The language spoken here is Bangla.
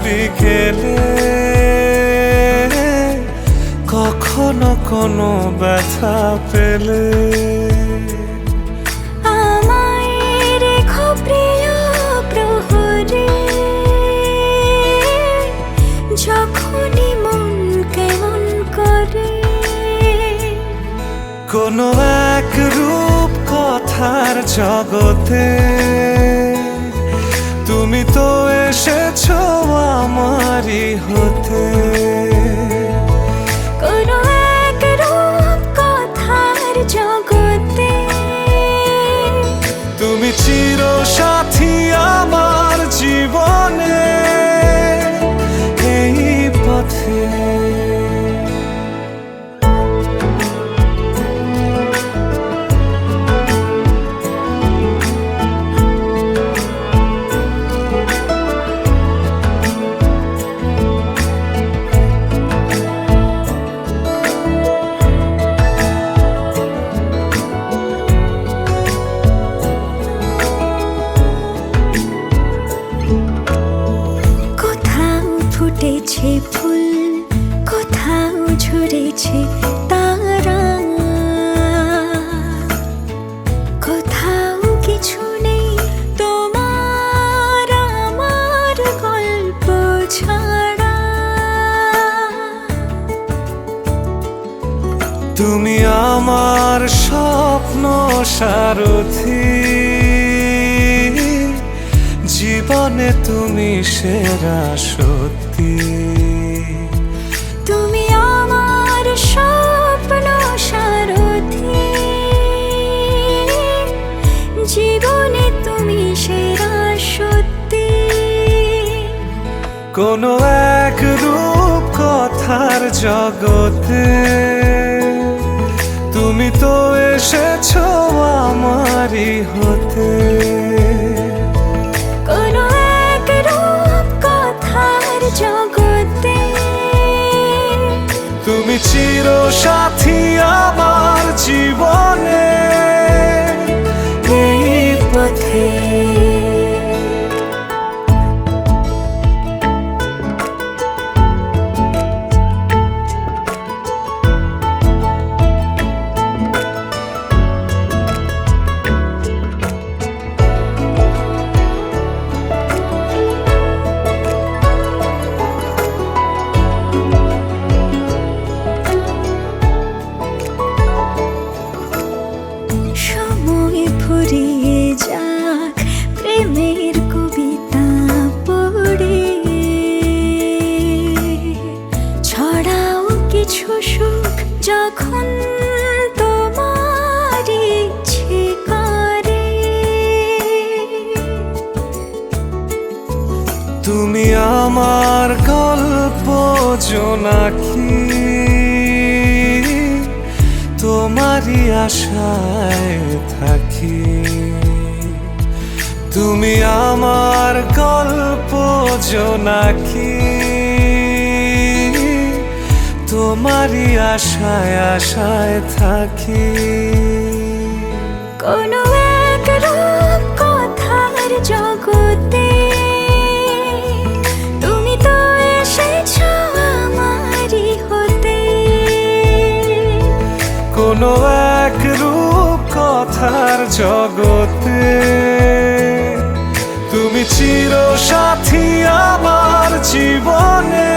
বিকেলে কখনো কোনো ব্যথা পেলে আমায় রেখো প্রিয় প্রহরে, যখনই মন কেমন করে। কোনো এক রূপ কথার জগতে তুমি তো এসেছো আমারই হতে। কোনো এক রূপ কথার জগতে তুমি চির সাথী আমার জীবনে এই পথে। ফুটেছে ফুল, কোথাও ঝরেছে তারা, কোথাও কিছু নেই তোমার আমার গল্প ছাড়া। তুমি আমার স্বপ্ন সারথি, জীবনে তুমি সেরা সত্যি। তুমি আমার স্বপ্ন সারথি, জীবনে তুমি সেরা সত্যি। কোনো এক রূপ কথার জগতে তুমি তো এসেছো আমারই হতে। কোনো এক রূপ কথার জগতে তুমি চির সাথী আমার জীবনে এই পথে। ফুরিয়ে যাক প্রেমের কবিতা পড়ে, ছড়াও কিছু সুখ যখন তোমার ইচ্ছে করে। তুমি আমার গল্প জোনাকি, তোমারই আশায় থাকি। তুমি আমার গল্প জোনাকি, তোমারই আশায় আশায় থাকি। কোনো এক রূপ কথার জগতে তুমি তো এসেছো আমারই হতে। কোনো এক রূপ কথার জগতে তুমি চির সাথী আমার জীবনে।